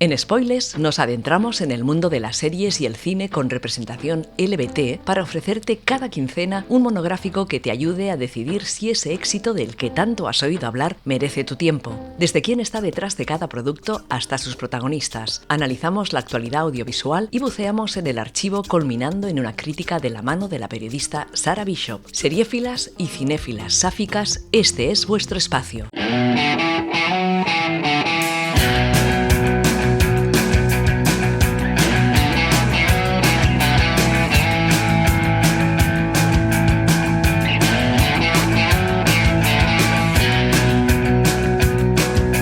En Spoilers nos adentramos en el mundo de las series y el cine con representación LBT para ofrecerte cada quincena un monográfico que te ayude a decidir si ese éxito del que tanto has oído hablar merece tu tiempo. Desde quién está detrás de cada producto hasta sus protagonistas. Analizamos la actualidad audiovisual y buceamos en el archivo culminando en una crítica de la mano de la periodista Sarah Bishop. Seriéfilas y cinéfilas sáficas, este es vuestro espacio.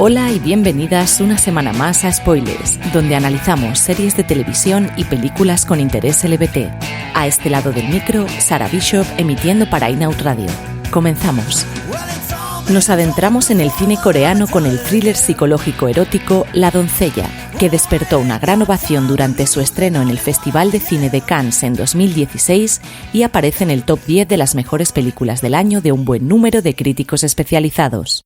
Hola y bienvenidas una semana más a Spoilers, donde analizamos series de televisión y películas con interés LBT. A este lado del micro, Sarah Bishop emitiendo para In-Out Radio. Comenzamos. Nos adentramos en el cine coreano con el thriller psicológico erótico La doncella, que despertó una gran ovación durante su estreno en el Festival de Cine de Cannes en 2016 y aparece en el top 10 de las mejores películas del año de un buen número de críticos especializados.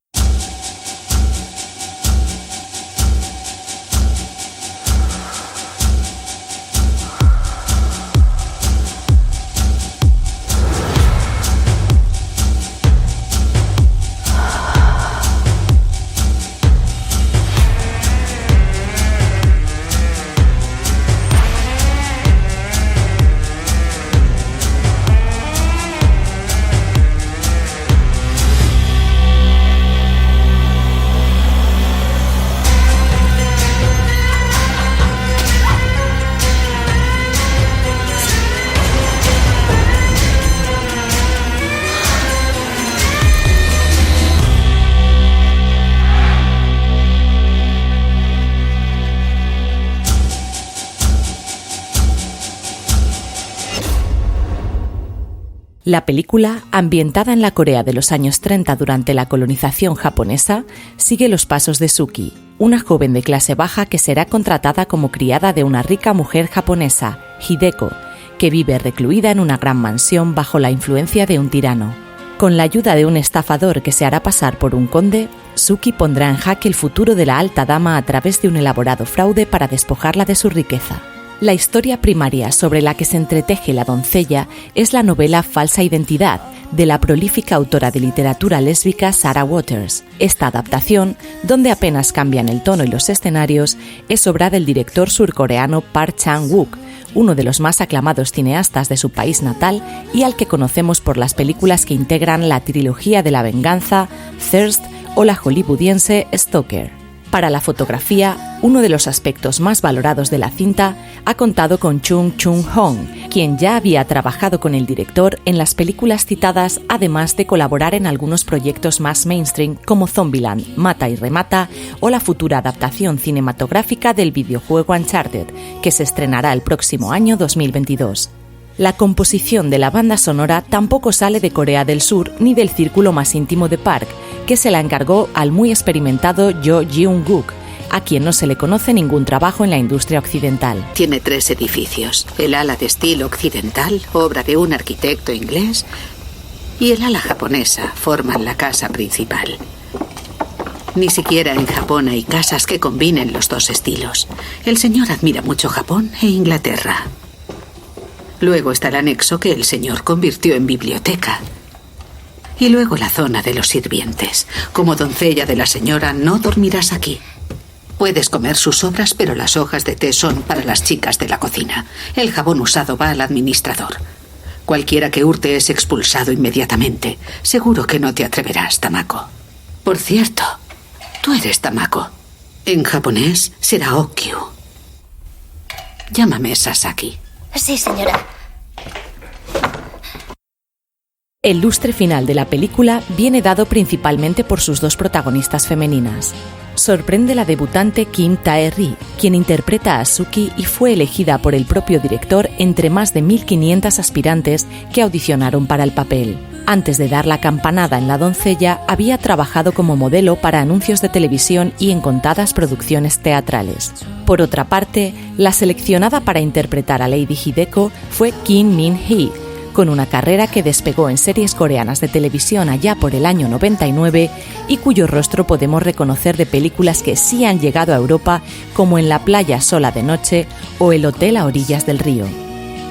La película, ambientada en la Corea de los años 30 durante la colonización japonesa, sigue los pasos de Suki, una joven de clase baja que será contratada como criada de una rica mujer japonesa, Hideko, que vive recluida en una gran mansión bajo la influencia de un tirano. Con la ayuda de un estafador que se hará pasar por un conde, Suki pondrá en jaque el futuro de la alta dama a través de un elaborado fraude para despojarla de su riqueza. La historia primaria sobre la que se entreteje La doncella es la novela Falsa identidad, de la prolífica autora de literatura lésbica Sarah Waters. Esta adaptación, donde apenas cambian el tono y los escenarios, es obra del director surcoreano Park Chan-wook, uno de los más aclamados cineastas de su país natal y al que conocemos por las películas que integran la trilogía de la venganza, Thirst o la hollywoodiense Stalker. Para la fotografía, uno de los aspectos más valorados de la cinta ha contado con Chung Chung-hong, quien ya había trabajado con el director en las películas citadas, además de colaborar en algunos proyectos más mainstream como Zombieland, Mata y Remata o la futura adaptación cinematográfica del videojuego Uncharted, que se estrenará el próximo año 2022. La composición de la banda sonora tampoco sale de Corea del Sur ni del círculo más íntimo de Park, que se la encargó al muy experimentado Jo Jeong-guk, a quien no se le conoce ningún trabajo en la industria occidental. Tiene 3 edificios, el ala de estilo occidental, obra de un arquitecto inglés, y el ala japonesa forman la casa principal. Ni siquiera en Japón hay casas que combinen los dos estilos. El señor admira mucho Japón e Inglaterra. Luego está el anexo que el señor convirtió en biblioteca. Y luego la zona de los sirvientes. Como doncella de la señora, no dormirás aquí. Puedes comer sus sobras, pero las hojas de té son para las chicas de la cocina. El jabón usado va al administrador. Cualquiera que hurte es expulsado inmediatamente. Seguro que no te atreverás, Tamako. Por cierto, tú eres Tamako. En japonés será Okyu. Llámame Sasaki. Sí, señora. El lustre final de la película viene dado principalmente por sus dos protagonistas femeninas. Sorprende la debutante Kim Tae-ri, quien interpreta a Suki y fue elegida por el propio director entre más de 1.500 aspirantes que audicionaron para el papel. Antes de dar la campanada en La doncella, había trabajado como modelo para anuncios de televisión y en contadas producciones teatrales. Por otra parte, la seleccionada para interpretar a Lady Hideko fue Kim Min-hee, con una carrera que despegó en series coreanas de televisión allá por el año 99 y cuyo rostro podemos reconocer de películas que sí han llegado a Europa, como En la playa sola de noche o El hotel a orillas del río.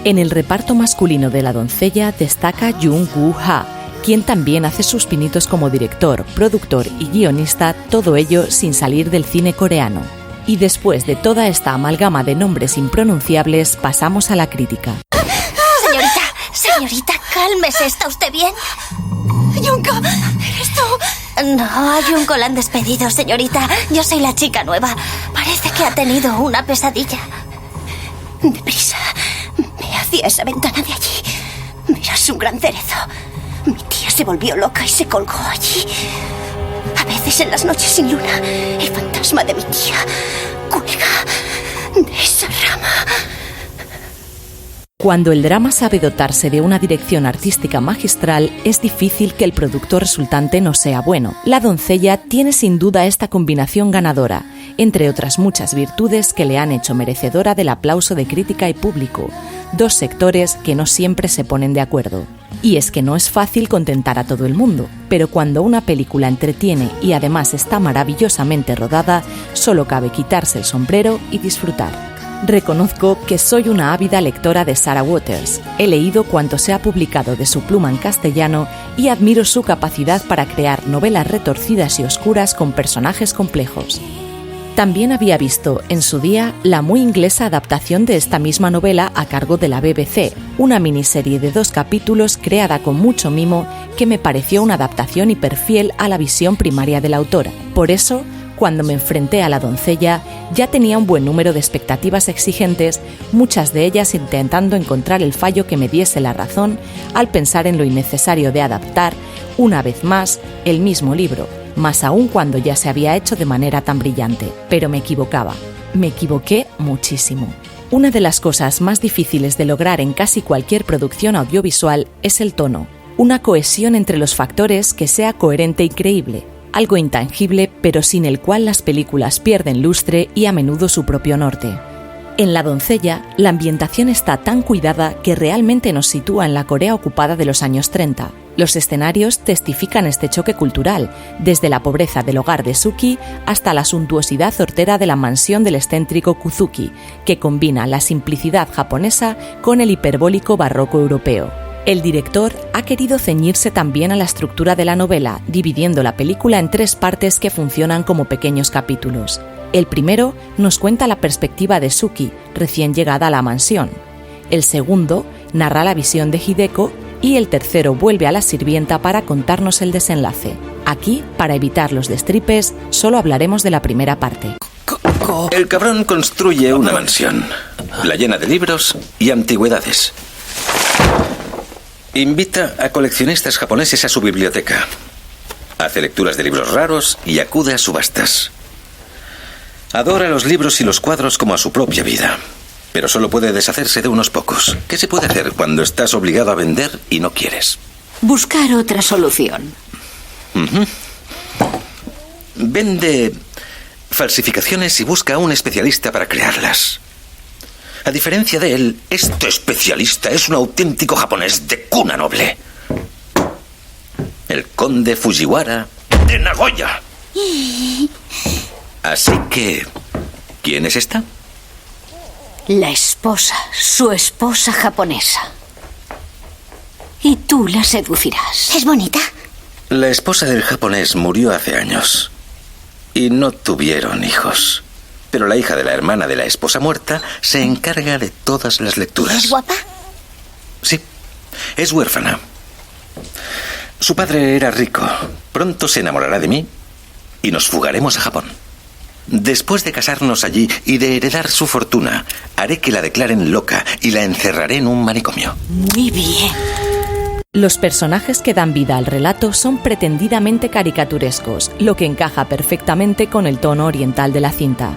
En el reparto masculino de La doncella destaca Jung Woo-ha, quien también hace sus pinitos como director, productor y guionista, todo ello sin salir del cine coreano. Y después de toda esta amalgama de nombres impronunciables, pasamos a la crítica. Señorita, cálmese, ¿está usted bien? Junko, ¿eres tú? No, a Junko la han despedido, señorita. Yo soy la chica nueva. Parece que ha tenido una pesadilla. Deprisa, ve hacia esa ventana de allí. Verás un gran cerezo. Mi tía se volvió loca y se colgó allí. A veces en las noches sin luna, el fantasma de mi tía cuelga de esa rama. Cuando el drama sabe dotarse de una dirección artística magistral, es difícil que el producto resultante no sea bueno. La doncella tiene sin duda esta combinación ganadora, entre otras muchas virtudes que le han hecho merecedora del aplauso de crítica y público, dos sectores que no siempre se ponen de acuerdo. Y es que no es fácil contentar a todo el mundo, pero cuando una película entretiene y además está maravillosamente rodada, solo cabe quitarse el sombrero y disfrutar. Reconozco que soy una ávida lectora de Sarah Waters. He leído cuanto se ha publicado de su pluma en castellano y admiro su capacidad para crear novelas retorcidas y oscuras con personajes complejos. También había visto, en su día, la muy inglesa adaptación de esta misma novela a cargo de la BBC, una miniserie de 2 capítulos creada con mucho mimo que me pareció una adaptación hiperfiel a la visión primaria de la autora. Por eso, cuando me enfrenté a La doncella, ya tenía un buen número de expectativas exigentes, muchas de ellas intentando encontrar el fallo que me diese la razón al pensar en lo innecesario de adaptar, una vez más, el mismo libro, más aún cuando ya se había hecho de manera tan brillante. Pero me equivocaba. Me equivoqué muchísimo. Una de las cosas más difíciles de lograr en casi cualquier producción audiovisual es el tono, una cohesión entre los factores que sea coherente y creíble, algo intangible pero sin el cual las películas pierden lustre y a menudo su propio norte. En La doncella, la ambientación está tan cuidada que realmente nos sitúa en la Corea ocupada de los años 30. Los escenarios testifican este choque cultural, desde la pobreza del hogar de Suki hasta la suntuosidad hortera de la mansión del excéntrico Kuzuki, que combina la simplicidad japonesa con el hiperbólico barroco europeo. El director ha querido ceñirse también a la estructura de la novela, dividiendo la película en 3 partes que funcionan como pequeños capítulos. El primero nos cuenta la perspectiva de Suki, recién llegada a la mansión. El segundo narra la visión de Hideko y el tercero vuelve a la sirvienta para contarnos el desenlace. Aquí, para evitar los destripes, solo hablaremos de la primera parte. El cabrón construye una mansión, la llena de libros y antigüedades. Invita a coleccionistas japoneses a su biblioteca. Hace lecturas de libros raros y acude a subastas. Adora los libros y los cuadros como a su propia vida, pero solo puede deshacerse de unos pocos. ¿Qué se puede hacer cuando estás obligado a vender y no quieres? Buscar otra solución. Vende falsificaciones y busca a un especialista para crearlas. A diferencia de él, este especialista es un auténtico japonés de cuna noble. El conde Fujiwara de Nagoya. Así que, ¿quién es esta? La esposa, su esposa japonesa. Y tú la seducirás. ¿Es bonita? La esposa del japonés murió hace años y no tuvieron hijos. Pero la hija de la hermana de la esposa muerta se encarga de todas las lecturas. ¿Es guapa? Sí, es huérfana. Su padre era rico. Pronto se enamorará de mí y nos fugaremos a Japón. Después de casarnos allí y de heredar su fortuna, haré que la declaren loca y la encerraré en un manicomio. Muy bien. Los personajes que dan vida al relato son pretendidamente caricaturescos, lo que encaja perfectamente con el tono oriental de la cinta.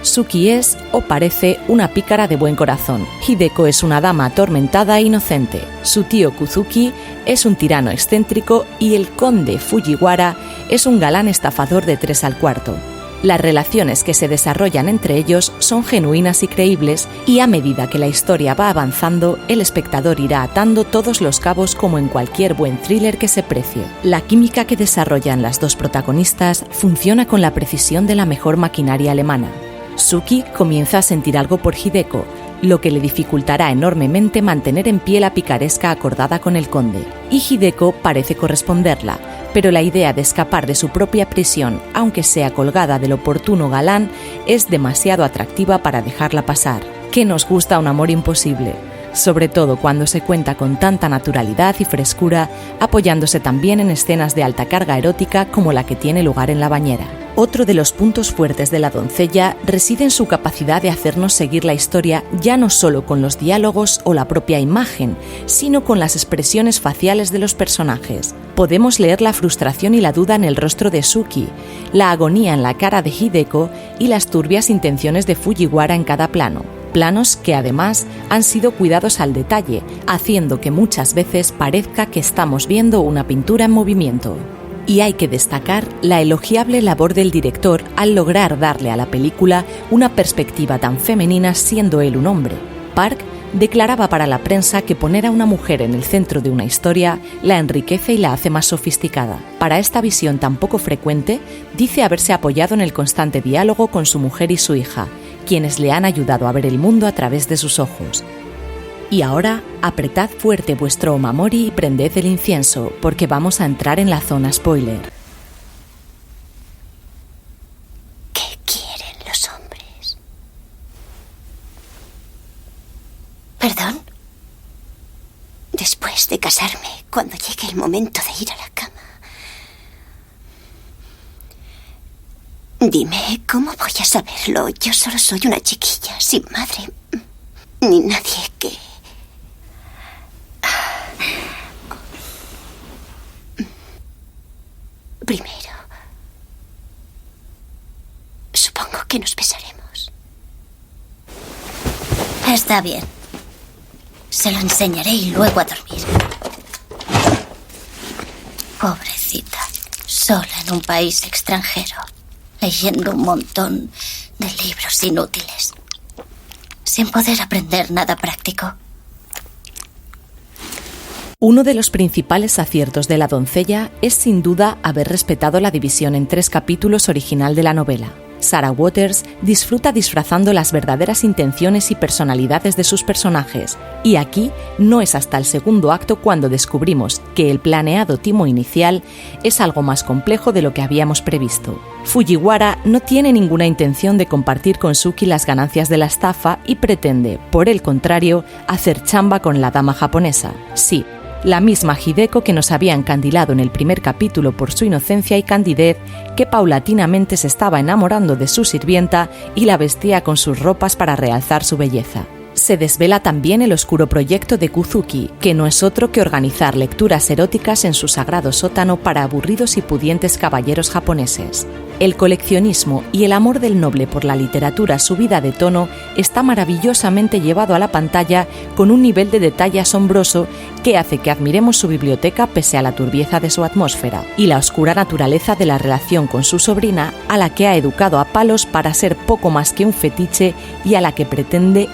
Suki es, o parece, una pícara de buen corazón. Hideko es una dama atormentada e inocente. Su tío Kuzuki es un tirano excéntrico y el conde Fujiwara es un galán estafador de 3 al cuarto. Las relaciones que se desarrollan entre ellos son genuinas y creíbles, y a medida que la historia va avanzando, el espectador irá atando todos los cabos como en cualquier buen thriller que se precie. La química que desarrollan las dos protagonistas funciona con la precisión de la mejor maquinaria alemana. Suki comienza a sentir algo por Hideko, lo que le dificultará enormemente mantener en pie la picaresca acordada con el conde. Y Hideko parece corresponderla, pero la idea de escapar de su propia prisión, aunque sea colgada del oportuno galán, es demasiado atractiva para dejarla pasar. ¿Qué nos gusta un amor imposible? Sobre todo cuando se cuenta con tanta naturalidad y frescura, apoyándose también en escenas de alta carga erótica como la que tiene lugar en la bañera. Otro de los puntos fuertes de La doncella reside en su capacidad de hacernos seguir la historia ya no solo con los diálogos o la propia imagen, sino con las expresiones faciales de los personajes. Podemos leer la frustración y la duda en el rostro de Suki, la agonía en la cara de Hideko y las turbias intenciones de Fujiwara en cada plano. Planos que además han sido cuidados al detalle, haciendo que muchas veces parezca que estamos viendo una pintura en movimiento. Y hay que destacar la elogiable labor del director al lograr darle a la película una perspectiva tan femenina siendo él un hombre. Park declaraba para la prensa que poner a una mujer en el centro de una historia la enriquece y la hace más sofisticada. Para esta visión tan poco frecuente, dice haberse apoyado en el constante diálogo con su mujer y su hija, quienes le han ayudado a ver el mundo a través de sus ojos. Y ahora, apretad fuerte vuestro omamori y prended el incienso, porque vamos a entrar en la zona spoiler. ¿Qué quieren los hombres? ¿Perdón? Después de casarme, cuando llegue el momento de ir a la cama. Dime, ¿cómo voy a saberlo? Yo solo soy una chiquilla, sin madre, ni nadie que... Primero, supongo que nos besaremos. Está bien. Se lo enseñaré y luego a dormir. Pobrecita, sola en un país extranjero, leyendo un montón de libros inútiles, sin poder aprender nada práctico. Uno de los principales aciertos de La doncella es sin duda haber respetado la división en 3 capítulos original de la novela. Sarah Waters disfruta disfrazando las verdaderas intenciones y personalidades de sus personajes, y aquí no es hasta el segundo acto cuando descubrimos que el planeado timo inicial es algo más complejo de lo que habíamos previsto. Fujiwara no tiene ninguna intención de compartir con Suki las ganancias de la estafa y pretende, por el contrario, hacer chamba con la dama japonesa. Sí, la misma Hideko que nos había encandilado en el primer capítulo por su inocencia y candidez, que paulatinamente se estaba enamorando de su sirvienta y la vestía con sus ropas para realzar su belleza. Se desvela también el oscuro proyecto de Kuzuki, que no es otro que organizar lecturas eróticas en su sagrado sótano para aburridos y pudientes caballeros japoneses. El coleccionismo y el amor del noble por la literatura subida de tono está maravillosamente llevado a la pantalla con un nivel de detalle asombroso que hace que admiremos su biblioteca pese a la turbieza de su atmósfera y la oscura naturaleza de la relación con su sobrina, a la que ha educado a palos para ser poco más que un fetiche y a la que pretende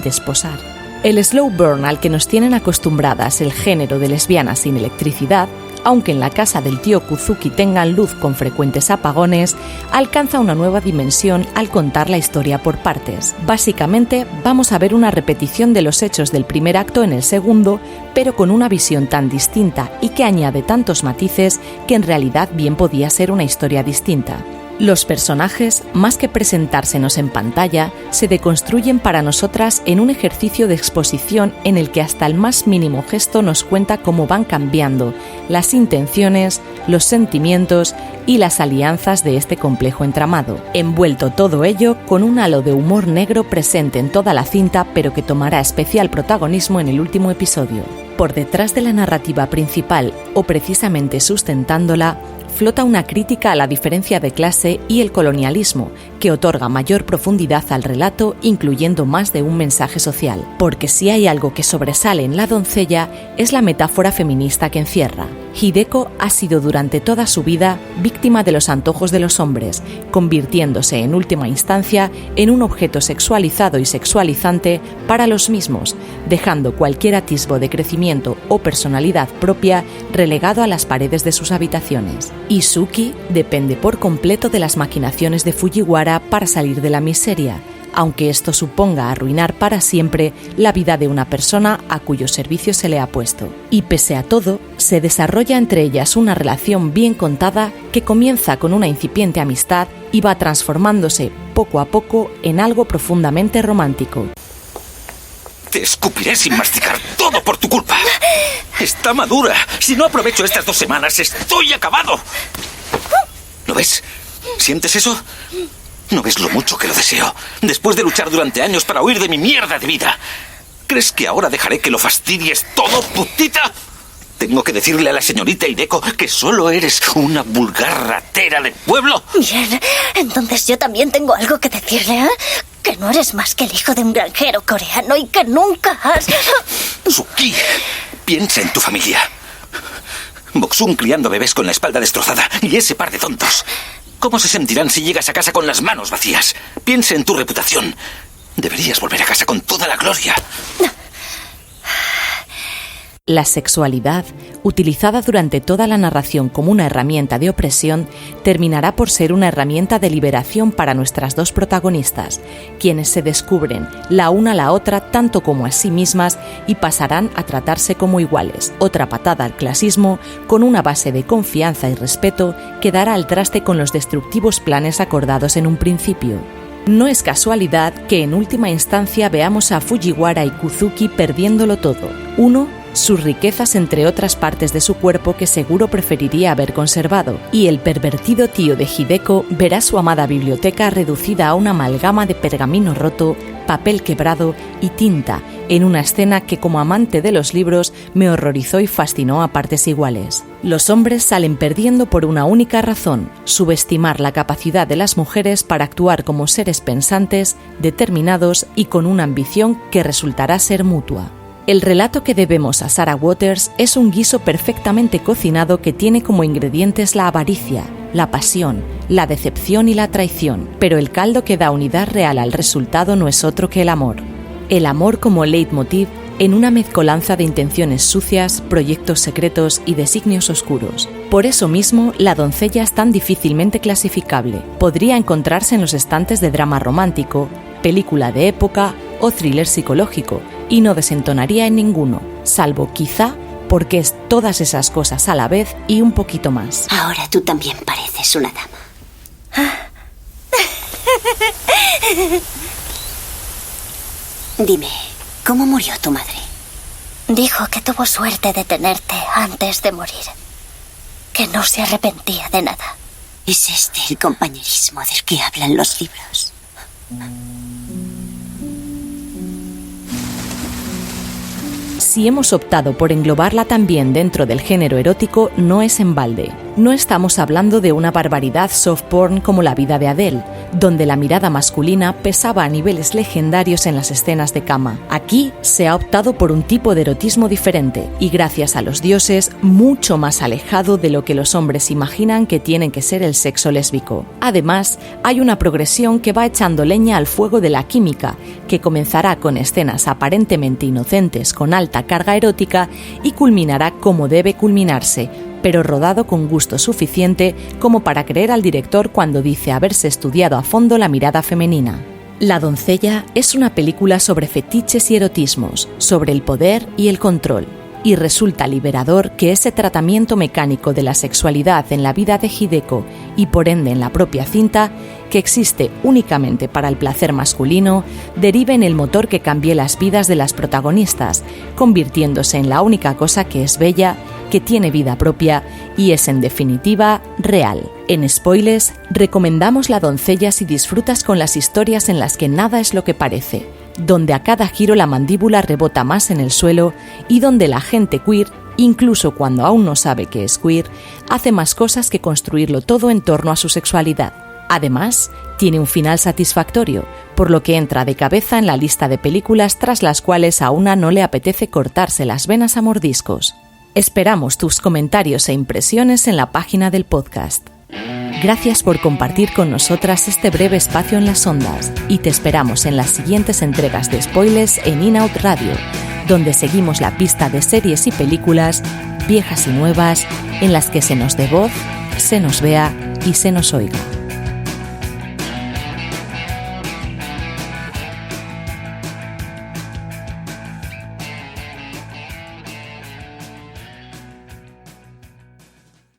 desposar. El slow burn al que nos tienen acostumbradas el género de lesbianas sin electricidad, aunque en la casa del tío Kuzuki tengan luz con frecuentes apagones, alcanza una nueva dimensión al contar la historia por partes. Básicamente, vamos a ver una repetición de los hechos del primer acto en el segundo, pero con una visión tan distinta y que añade tantos matices que en realidad bien podía ser una historia distinta. Los personajes, más que presentársenos en pantalla, se deconstruyen para nosotras en un ejercicio de exposición en el que hasta el más mínimo gesto nos cuenta cómo van cambiando las intenciones, los sentimientos y las alianzas de este complejo entramado. Envuelto todo ello con un halo de humor negro presente en toda la cinta, pero que tomará especial protagonismo en el último episodio. Por detrás de la narrativa principal, o precisamente sustentándola, flota una crítica a la diferencia de clase y el colonialismo, que otorga mayor profundidad al relato, incluyendo más de un mensaje social. Porque si hay algo que sobresale en La doncella, es la metáfora feminista que encierra. Hideko ha sido durante toda su vida víctima de los antojos de los hombres, convirtiéndose en última instancia en un objeto sexualizado y sexualizante para los mismos, dejando cualquier atisbo de crecimiento o personalidad propia relegado a las paredes de sus habitaciones. Y Suki depende por completo de las maquinaciones de Fujiwara para salir de la miseria, aunque esto suponga arruinar para siempre la vida de una persona a cuyo servicio se le ha puesto. Y pese a todo, se desarrolla entre ellas una relación bien contada que comienza con una incipiente amistad y va transformándose poco a poco en algo profundamente romántico. Te escupiré sin masticar todo por tu culpa. Está madura. Si no aprovecho estas 2 semanas, estoy acabado. ¿Lo ves? ¿Sientes eso? ¿No ves lo mucho que lo deseo? Después de luchar durante años para huir de mi mierda de vida. ¿Crees que ahora dejaré que lo fastidies todo, putita? ¿Tengo que decirle a la señorita Hideko que solo eres una vulgar ratera del pueblo? Bien, entonces yo también tengo algo que decirle, ¿eh? Que no eres más que el hijo de un granjero coreano y que nunca has... Suki, piensa en tu familia. Boksun criando bebés con la espalda destrozada y ese par de tontos. ¿Cómo se sentirán si llegas a casa con las manos vacías? Piensa en tu reputación. Deberías volver a casa con toda la gloria. La sexualidad, utilizada durante toda la narración como una herramienta de opresión, terminará por ser una herramienta de liberación para nuestras 2 protagonistas, quienes se descubren la una a la otra tanto como a sí mismas y pasarán a tratarse como iguales. Otra patada al clasismo, con una base de confianza y respeto que dará al traste con los destructivos planes acordados en un principio. No es casualidad que en última instancia veamos a Fujiwara y Kuzuki perdiéndolo todo. Uno, sus riquezas entre otras partes de su cuerpo que seguro preferiría haber conservado, y el pervertido tío de Hideko verá su amada biblioteca reducida a una amalgama de pergamino roto, papel quebrado y tinta, en una escena que como amante de los libros me horrorizó y fascinó a partes iguales. Los hombres salen perdiendo por una única razón: subestimar la capacidad de las mujeres para actuar como seres pensantes, determinados y con una ambición que resultará ser mutua. El relato que debemos a Sarah Waters es un guiso perfectamente cocinado que tiene como ingredientes la avaricia, la pasión, la decepción y la traición, pero el caldo que da unidad real al resultado no es otro que el amor. El amor como leitmotiv en una mezcolanza de intenciones sucias, proyectos secretos y designios oscuros. Por eso mismo, La doncella es tan difícilmente clasificable. Podría encontrarse en los estantes de drama romántico, película de época o thriller psicológico, y no desentonaría en ninguno, salvo quizá porque es todas esas cosas a la vez y un poquito más. Ahora tú también pareces una dama. Dime, ¿cómo murió tu madre? Dijo que tuvo suerte de tenerte antes de morir. Que no se arrepentía de nada. ¿Es este el compañerismo del que hablan los libros? Si hemos optado por englobarla también dentro del género erótico, no es en balde. No estamos hablando de una barbaridad soft porn como La vida de Adele, donde la mirada masculina pesaba a niveles legendarios en las escenas de cama. Aquí se ha optado por un tipo de erotismo diferente y, gracias a los dioses, mucho más alejado de lo que los hombres imaginan que tiene que ser el sexo lésbico. Además, hay una progresión que va echando leña al fuego de la química, que comenzará con escenas aparentemente inocentes con alta carga erótica y culminará como debe culminarse, pero rodado con gusto suficiente como para creer al director cuando dice haberse estudiado a fondo la mirada femenina. La doncella es una película sobre fetiches y erotismos, sobre el poder y el control, y resulta liberador que ese tratamiento mecánico de la sexualidad en la vida de Hideko y por ende en la propia cinta, que existe únicamente para el placer masculino, derive en el motor que cambie las vidas de las protagonistas, convirtiéndose en la única cosa que es bella, que tiene vida propia y es en definitiva real. En Spoilers, recomendamos La doncella si disfrutas con las historias en las que nada es lo que parece, donde a cada giro la mandíbula rebota más en el suelo y donde la gente queer, incluso cuando aún no sabe que es queer, hace más cosas que construirlo todo en torno a su sexualidad. Además, tiene un final satisfactorio, por lo que entra de cabeza en la lista de películas tras las cuales a una no le apetece cortarse las venas a mordiscos. Esperamos tus comentarios e impresiones en la página del podcast. Gracias por compartir con nosotras este breve espacio en las ondas y te esperamos en las siguientes entregas de Spoilers en In-Out Radio, donde seguimos la pista de series y películas, viejas y nuevas, en las que se nos dé voz, se nos vea y se nos oiga.